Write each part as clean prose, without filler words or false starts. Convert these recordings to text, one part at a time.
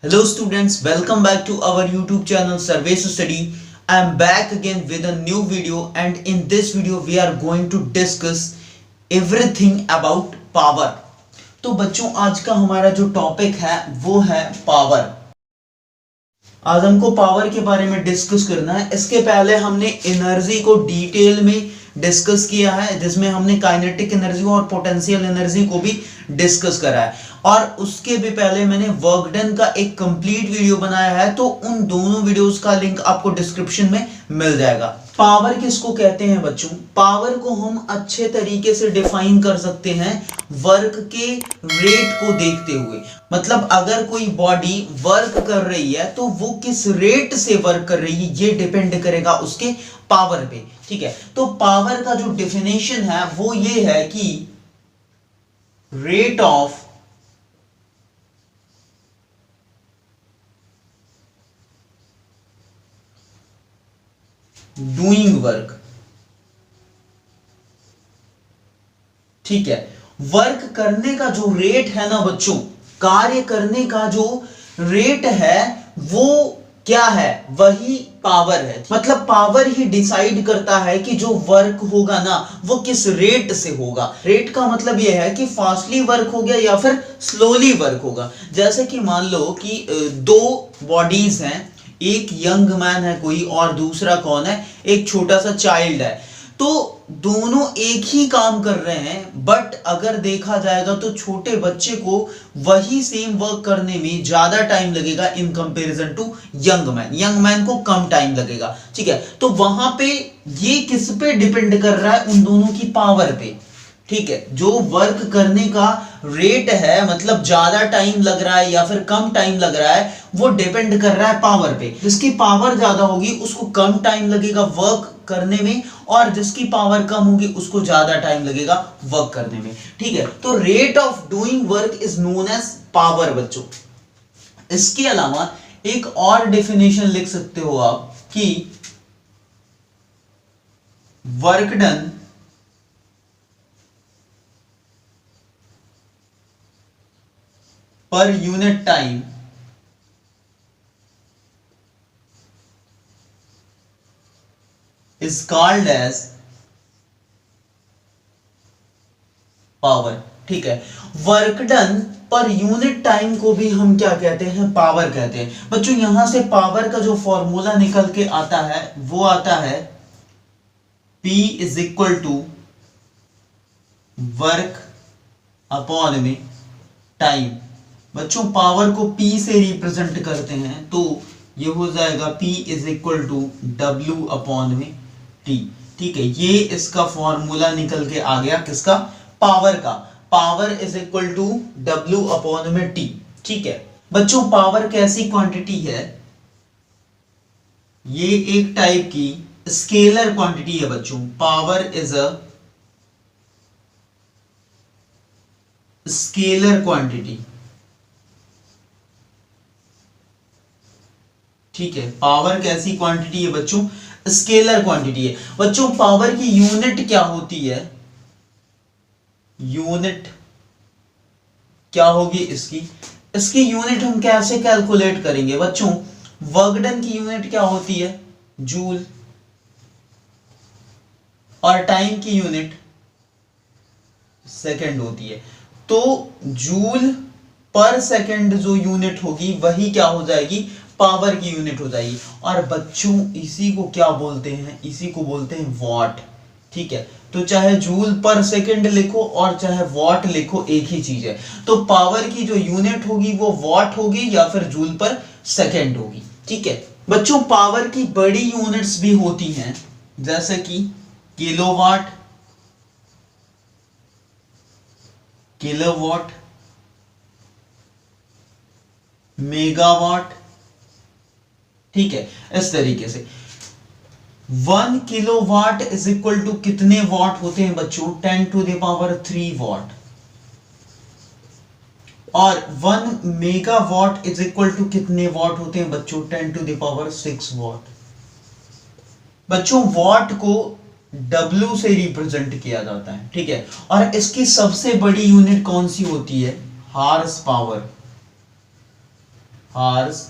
Hello students, welcome back to our YouTube channel Surveys to Study. I am back again with a new video and in this video we are going to discuss everything about power. तो बच्चों आज का हमारा जो topic है वो है power. आज हमको पावर के बारे में डिस्कस करना है। इसके पहले हमने एनर्जी को डिटेल में डिस्कस किया है जिसमें हमने काइनेटिक एनर्जी और पोटेंशियल एनर्जी को भी डिस्कस करा है और उसके भी पहले मैंने वर्क डन का एक कंप्लीट वीडियो बनाया है, तो उन दोनों वीडियोस का लिंक आपको डिस्क्रिप्शन में मिल जाएगा। पावर किसको कहते हैं बच्चों? पावर को हम अच्छे तरीके से डिफाइन कर सकते हैं वर्क के रेट को देखते हुए। मतलब अगर कोई बॉडी वर्क कर रही है तो वो किस रेट से वर्क कर रही है ये डिपेंड करेगा उसके पावर पे। ठीक है, तो पावर का जो डेफिनेशन है वो ये है कि रेट ऑफ डूइंग वर्क। ठीक है, वर्क करने का जो रेट है ना बच्चों, कार्य करने का जो रेट है वो क्या है? वही पावर है। मतलब पावर ही डिसाइड करता है कि जो वर्क होगा ना वो किस रेट से होगा। रेट का मतलब यह है कि फास्टली वर्क हो गया या फिर स्लोली वर्क होगा। जैसे कि मान लो कि दो बॉडीज हैं, एक यंग मैन है कोई और दूसरा कौन है? एक छोटा सा चाइल्ड है। तो दोनों एक ही काम कर रहे हैं, बट अगर देखा जाएगा तो छोटे बच्चे को वही सेम वर्क करने में ज्यादा टाइम लगेगा in comparison to young man. Young man को कम टाइम लगेगा। ठीक है, तो वहां पे ये किस पे डिपेंड कर रहा है? उन दोनों की पावर पे। ठीक है, जो वर्क करने का रेट है मतलब ज्यादा टाइम लग रहा है या फिर कम टाइम लग रहा है, वो डिपेंड कर रहा है पावर पे। जिसकी पावर ज्यादा होगी उसको कम टाइम लगेगा वर्क करने में, और जिसकी पावर कम होगी उसको ज्यादा टाइम लगेगा वर्क करने में। ठीक है, तो rate of doing work is known as power बच्चों। इसके अलावा एक और डेफिनेशन लिख सकते हो आप कि work done per unit time is called as power. ठीक है, work done per unit time को भी हम क्या कहते हैं? पावर कहते हैं। बच्चों यहां से पावर का जो फॉर्मूला निकल के आता है वो आता है P is equal to work upon में टाइम। बच्चों पावर को P से रिप्रेजेंट करते हैं तो ये हो जाएगा P is equal to W upon में T। ठीक है, ये इसका फॉर्मूला निकल के आ गया किसका? पावर का। Power is equal to W upon में T। ठीक है बच्चों, पावर कैसी क्वांटिटी है? ये एक टाइप की स्केलर क्वांटिटी है बच्चों। Power is a scalar quantity. ठीक है, पावर कैसी क्वांटिटी है बच्चों? स्केलर क्वांटिटी है। बच्चों पावर की यूनिट क्या होती है? यूनिट क्या होगी इसकी? इसकी यूनिट हम कैसे कैलकुलेट करेंगे बच्चों? वर्क डन की यूनिट क्या होती है? जूल। और टाइम की यूनिट सेकंड होती है। तो जूल पर सेकंड जो यूनिट होगी वही क्या हो जाएगी? पावर की यूनिट हो जाएगी। और बच्चों इसी को क्या बोलते हैं? इसी को बोलते हैं वॉट। ठीक है, तो चाहे जूल पर सेकंड लिखो और चाहे वॉट लिखो, एक ही चीज है। तो पावर की जो यूनिट होगी वो वॉट होगी या फिर जूल पर सेकंड होगी। ठीक है बच्चों, पावर की बड़ी यूनिट्स भी होती हैं जैसे कि किलोवाट, किलोवाट, मेगावाट। ठीक है, इस तरीके से 1 किलोवाट इज इक्वल टू कितने वॉट होते हैं बच्चों? 10 टू द पावर 3 वॉट। और 1 मेगावाट इज इक्वल टू कितने वॉट होते हैं बच्चों? 10 टू द पावर 6 वॉट। बच्चों वॉट को W से रिप्रेजेंट किया जाता है। ठीक है, और इसकी सबसे बड़ी यूनिट कौन सी होती है? Horse power. हार्स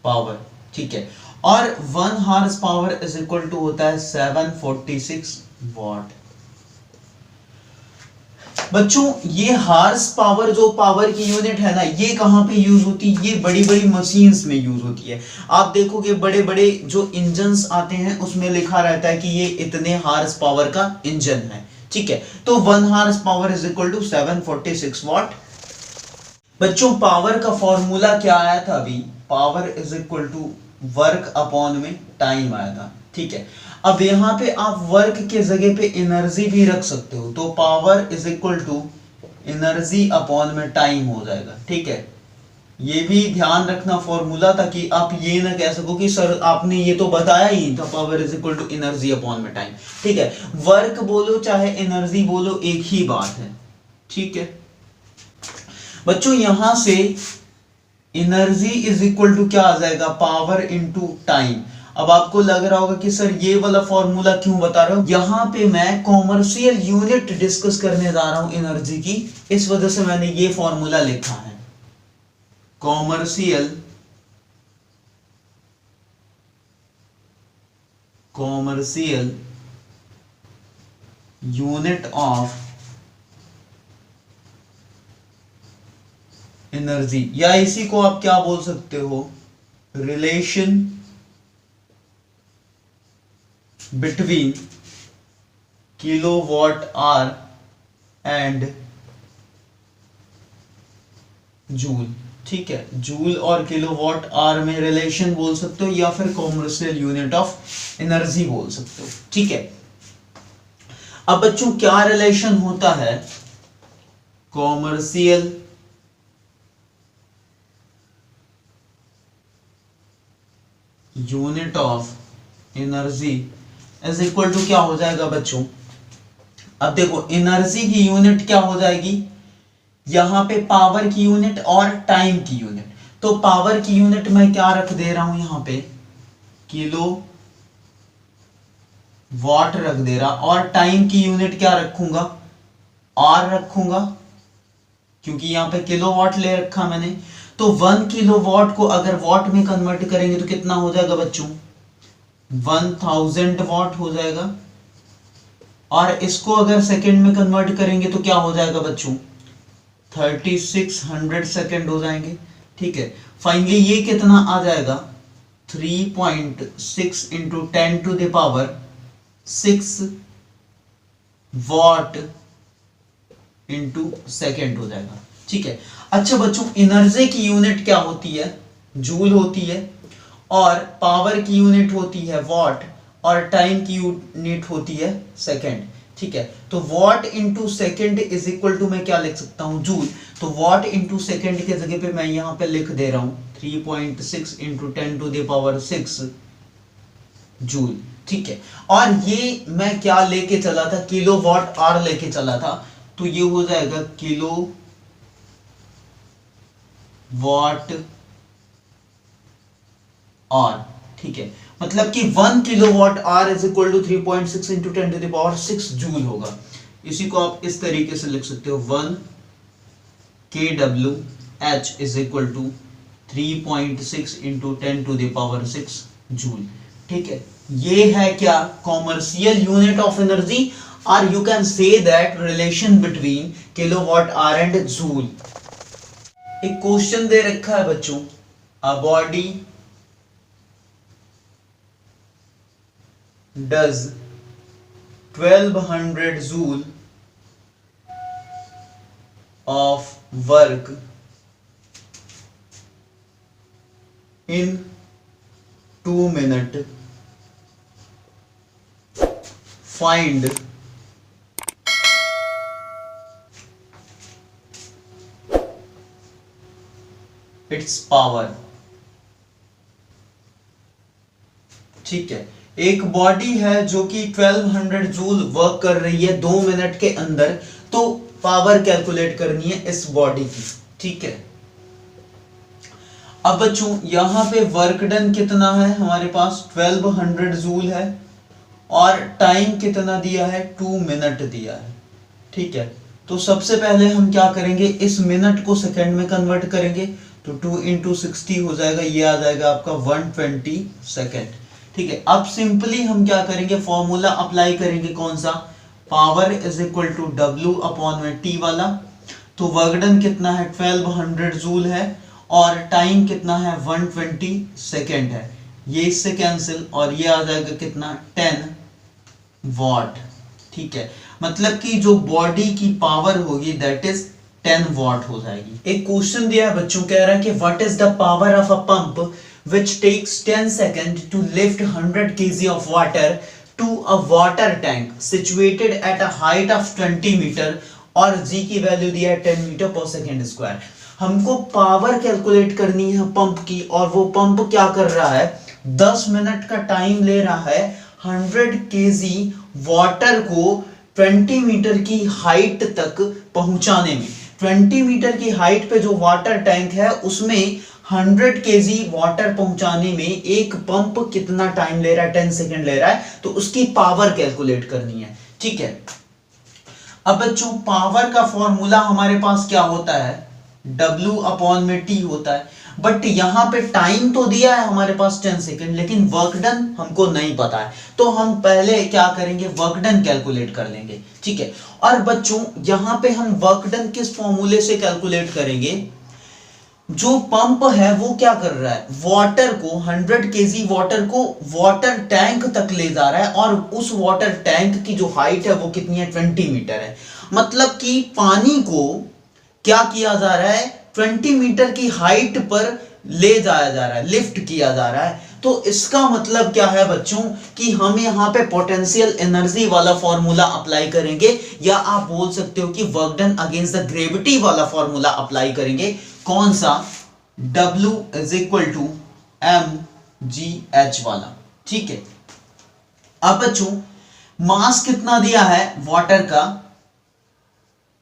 पावर, ठीक है। और 1 horse power is equal to होता है 746 वॉट। बच्चों ये हार्स पावर जो पावर की यूनिट है ना, ये कहां पे यूज होती है? ये बड़ी बड़ी मशीन्स में यूज होती है। आप देखोगे बड़े बड़े जो इंजन्स आते हैं उसमें लिखा रहता है कि ये इतने हार्स पावर का इंजन है, ठीक है। तो 1 horse power is equal to 746 watt. बच्चों पावर का फॉर्मूला क्या आया था अभी? Power is equal to work upon में टाइम आया था, ठीक है। अब यहां पे आप वर्क के जगह पे एनर्जी भी रख सकते हो, तो power is equal to energy upon में टाइम हो जाएगा, ठीक है। ये भी ध्यान रखना फॉर्मूला, ताकि आप ये ना कह सको कि सर आपने ये तो बताया ही था, power is equal to energy upon में टाइम, ठीक है। वर्क बोलो चाहे एनर्जी बोलो एक ही बात है, ठीक है। बच्चों यहां से एनर्जी इज इक्वल टू क्या आ जाएगा? Power into time. अब आपको लग रहा होगा कि सर ये वाला फॉर्मूला क्यों बता रहे हो? यहां पे मैं कॉमर्शियल यूनिट डिस्कस करने जा रहा हूं एनर्जी की, इस वजह से मैंने ये फॉर्मूला लिखा है। कॉमर्शियल यूनिट ऑफ एनर्जी, या इसी को आप क्या बोल सकते हो? Relation between kilowatt hour and joule, ठीक है। जूल और किलोवाट आवर में रिलेशन बोल सकते हो, या फिर कॉमर्शियल यूनिट ऑफ एनर्जी बोल सकते हो, ठीक है। अब बच्चों क्या रिलेशन होता है commercial unit of energy is equal to क्या हो जाएगा बच्चों? अब देखो एनर्जी की यूनिट क्या हो जाएगी? यहां पे पावर की यूनिट और टाइम की यूनिट। तो पावर की यूनिट मैं क्या रख दे रहा हूं यहां पे? किलो वॉट रख दे रहा, और टाइम की यूनिट क्या रखूंगा? आर रखूंगा, क्योंकि यहां पे किलो वॉट ले रखा मैंने। तो 1 किलो वॉट को अगर वॉट में कन्वर्ट करेंगे तो कितना हो जाएगा बच्चों? 1000 वॉट हो जाएगा। और इसको अगर सेकंड में कन्वर्ट करेंगे तो क्या हो जाएगा बच्चों? 3600 सेकंड हो जाएंगे, ठीक है। फाइनली ये कितना आ जाएगा? 3.6 into 10 to the power 6 watt into second हो जाएगा, ठीक है। अच्छा बच्चों एनर्जी की यूनिट क्या होती है? जूल होती है, और पावर की यूनिट होती है वॉट, और टाइम की यूनिट होती है सेकंड, ठीक है। तो watt into second is equal to मैं क्या लिख सकता हूं? जूल। तो वॉट इंटू सेकेंड के जगह पे मैं यहां पे लिख दे रहा हूं 3.6 into 10 to the power 6 joule, ठीक है। और ये मैं क्या लेके चला था? किलो वॉट आवर लेके चला था, तो ये हो जाएगा किलो वॉट आवर, ठीक है। मतलब कि 1 kilowatt hour is equal to 3.6 into 10 to the power 6 joule होगा। इसी को आप इस तरीके से लिख सकते हो 1 kWh is equal to 3.6 into 10 to the power 6 joule, ठीक है। ये है क्या? कॉमर्शियल यूनिट ऑफ एनर्जी, और you can say that relation between kilowatt hour and joule. एक क्वेश्चन दे रखा है बच्चों, a body does 1200 joule of work in 2 minutes. Find its power. ठीक है, एक बॉडी है जो कि 1200 जूल वर्क कर रही है 2 मिनट के अंदर, तो पावर कैलकुलेट करनी है इस बॉडी की, ठीक है। अब बच्चों यहां पे वर्क डन कितना है हमारे पास? 1200 जूल है, और टाइम कितना दिया है? 2 मिनट दिया है, ठीक है। तो सबसे पहले हम क्या करेंगे, इस मिनट को सेकंड में कन्वर्ट करेंगे, तो 2 इंटू 60 हो जाएगा, ये आ जाएगा आपका 120 सेकेंड। ठीक है, अब सिंपली हम क्या करेंगे, फॉर्मूला अप्लाई करेंगे, कौन सा, power is equal to W upon में T वाला। तो वर्क डन कितना है, 1200 जूल है, और टाइम कितना है, 120 सेकेंड है। ये इससे कैंसिल, और ये आ जाएगा कितना, 10 वॉट। ठीक है, मतलब कि जो बॉडी की पावर होगी दैट इज 10 वॉट हो जाएगी। एक क्वेश्चन दिया है बच्चों, कह रहा है कि what is the power of a pump which takes 10 seconds to lift 100 kg of water to a water tank situated at a height of 20 meter और g की वैल्यू दिया है 10 मीटर पर सेकेंड स्क्वायर। हमको पावर कैलकुलेट करनी है pump की, और वो पंप क्या कर रहा है, 10 मिनट का टाइम ले रहा है 100 kg वाटर को 20 मीटर की हाइट तक पहुंचाने में। 20 मीटर की हाइट पे जो वाटर टैंक है उसमें 100 kg वाटर पहुंचाने में एक पंप कितना टाइम ले रहा है, 10 सेकेंड ले रहा है, तो उसकी पावर कैलकुलेट करनी है। ठीक है, अब बच्चों पावर का फॉर्मूला हमारे पास क्या होता है, W अपॉन में T होता है, बट यहां पे टाइम तो दिया है हमारे पास 10 सेकेंड, लेकिन वर्क डन हमको नहीं पता है, तो हम पहले क्या करेंगे, वर्क डन कैलकुलेट कर लेंगे। ठीक है, और बच्चों यहां पे हम वर्क डन किस फॉर्मूले से कैलकुलेट करेंगे, जो पंप है वो क्या कर रहा है, वाटर को 100 kg वाटर को वाटर टैंक तक ले जा रहा है, और उस वाटर टैंक की जो हाइट है वो कितनी है, 20 मीटर है। मतलब कि पानी को क्या किया जा रहा है, 20 मीटर की हाइट पर ले जाया जा रहा है, लिफ्ट किया जा रहा है। तो इसका मतलब क्या है बच्चों, कि हम यहाँ पे पोटेंशियल एनर्जी वाला फॉर्मूला अप्लाई करेंगे, या आप बोल सकते हो कि work done against the gravity वाला फॉर्मूला अप्लाई करेंगे। कौन सा, W is equal to mgh वाला। ठीक है, अब बच्चों मास कितना दिया है वाटर का,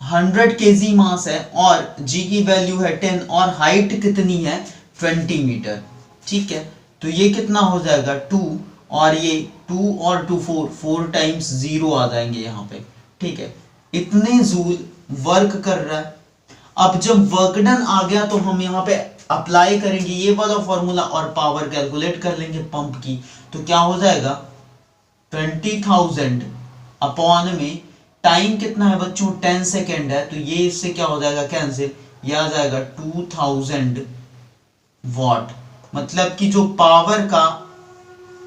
100 kg मास है, और g की वैल्यू है 10, और हाइट कितनी है, 20 मीटर। ठीक है, तो ये कितना हो जाएगा 2, और ये 2 और 2 4 टाइम्स 0 आ जाएंगे यहाँ पे। ठीक है, इतने जूल वर्क कर रहा है। अब जब वर्क डन आ गया तो हम यहाँ पे अप्लाई करेंगे ये वाला फॉर्मूला, और पावर कैलकुलेट कर लेंगे पंप की। तो क्या हो जाएगा, 20,000 अपॉन में टाइम कितना है बच्चों, 10 सेकेंड है, तो ये इससे क्या हो जाएगा, कैंसिल, ये आ जाएगा 2000 वॉट। मतलब कि जो पावर का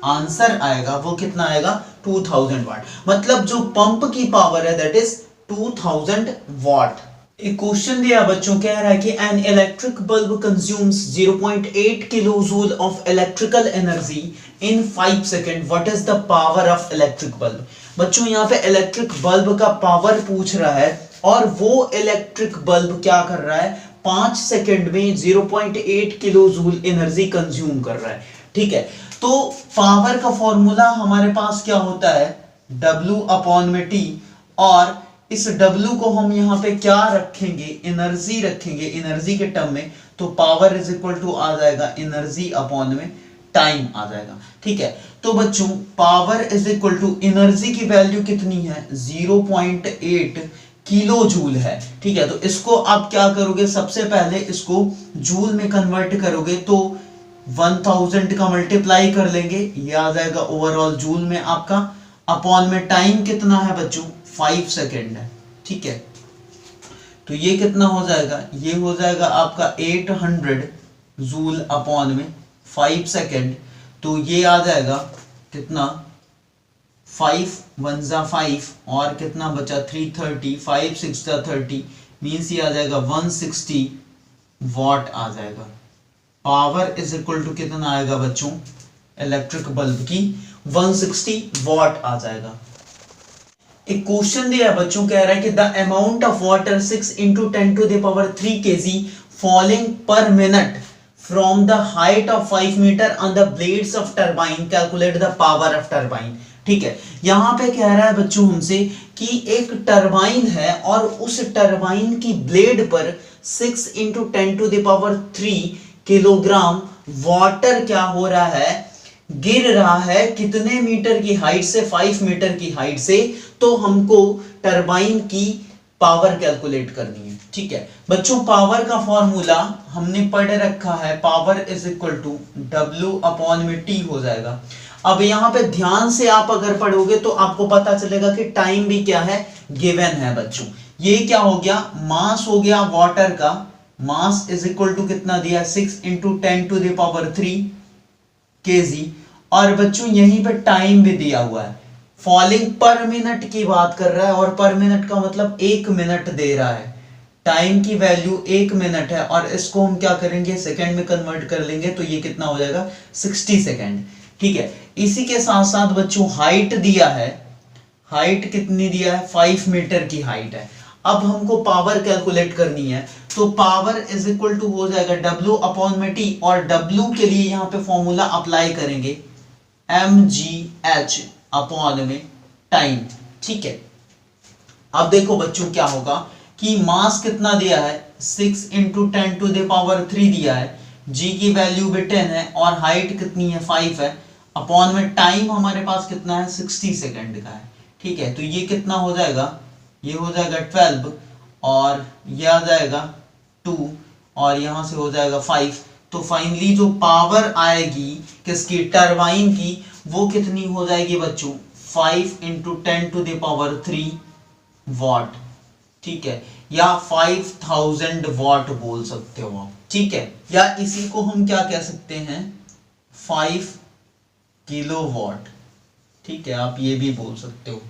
आंसर आएगा वो कितना आएगा, 2000 वाट। मतलब जो पंप की पावर है दैट इज 2000 वॉट। एक क्वेश्चन दिया बच्चों, कह रहा है कि an electric bulb consumes 0.8 kilo joule of electrical energy in 5 second, what is the power of electric bulb. बच्चों यहाँ पे इलेक्ट्रिक बल्ब का पावर पूछ रहा है, और वो इलेक्ट्रिक बल्ब क्या कर रहा है, 5 सेकेंड में 0.8 किलो जूल एनर्जी कंज्यूम कर रहा है। ठीक है, तो पावर का फॉर्मूला हमारे पास क्या होता है, W अपॉन में T, और इस W को हम यहाँ पे क्या रखेंगे, एनर्जी रखेंगे, एनर्जी के टर्म में, तो पावर इज इक्वल टू आ जाएगा एनर्जी अपॉन में टाइम आ जाएगा। ठीक है, तो बच्चों power is equal to energy की वैल्यू कितनी है, 0.8 किलो जूल है। ठीक है, तो इसको आप क्या करोगे, सबसे पहले इसको जूल में कन्वर्ट करोगे, तो 1000 का मल्टीप्लाई कर लेंगे, ये आ जाएगा ओवरऑल जूल में आपका, अपॉन में टाइम कितना है बच्चों, 5 सेकेंड है। ठीक है, तो ये कितना हो जाएगा, ये हो जाएगा आपका 800 जूल अपॉन में 5 सेकेंड, तो ये आ जाएगा कितना, 5 1 जा 5, और कितना बचा 330, 5 6 जा 30, मीन्स ये आ जाएगा 160 वॉट आ जाएगा। पावर इज इक्वल टू कितना आएगा बच्चों, इलेक्ट्रिक बल्ब की 160 वॉट आ जाएगा। एक क्वेश्चन दिया बच्चों, कह रहा है कि the amount of water 6 into 10 to the power 3 kg falling per minute from the height of 5 metre on the blades of turbine, calculate the power of turbine. ठीक है, यहां पे कह रहा है बच्चों हमसे कि एक टरबाइन है, और उस टरबाइन की ब्लेड पर 6 into 10 to the power 3 kilogram water क्या हो रहा है, गिर रहा है, कितने मीटर की हाइट से, 5 मीटर की हाइट से। तो हमको टरबाइन की पावर कैलकुलेट करनी है। ठीक है बच्चों, पावर का फॉर्मूला हमने पढ़ रखा है, power is equal to W upon में T हो जाएगा। अब यहां पे ध्यान से आप अगर पढ़ोगे तो आपको पता चलेगा कि टाइम भी क्या है, गिवन है बच्चों। ये क्या हो गया, मास हो गया वाटर का, मास इज इक्वल टू कितना दिया, 6 इंटू 10⁻³ kg। और बच्चों यहीं पे टाइम भी दिया हुआ है, फॉलिंग पर मिनट की बात कर रहा है, और पर मिनट का मतलब 1 मिनट दे रहा है। टाइम की वैल्यू 1 मिनट है, और इसको हम क्या करेंगे, सेकंड में कन्वर्ट कर लेंगे, तो ये कितना हो जाएगा, 60 सेकंड। ठीक है, इसी के साथ साथ बच्चों हाइट दिया है, हाइट कितनी दिया है, 5 मीटर की हाइट है। अब हमको पावर कैलकुलेट करनी है, तो पावर इज इक्वल टू हो जाएगा W अपॉन में T, और W के लिए यहां पे फॉर्मूला अप्लाई करेंगे mgh अपॉन में टाइम। ठीक है, अब देखो बच्चों क्या होगा कि मास कितना दिया है, 6 इंटू 10⁻³ दिया है, g की वैल्यू भी 10 है, और हाइट कितनी है, 5 है, अपॉन में टाइम हमारे पास कितना है, 60 सेकंड का है। ठीक है, तो ये कितना हो जाएगा, ये हो जाएगा 12, और ये आ जाएगा 2, और यहां से हो जाएगा 5। तो फाइनली जो पावर आएगी किसकी, टरबाइन की, वो कितनी हो जाएगी बच्चों, 5 इंटू 10⁻³ वॉट। ठीक है, या 5000 वॉट बोल सकते हो आप। ठीक है, या इसी को हम क्या कह सकते हैं, 5 किलोवाट। ठीक है, आप ये भी बोल सकते हो।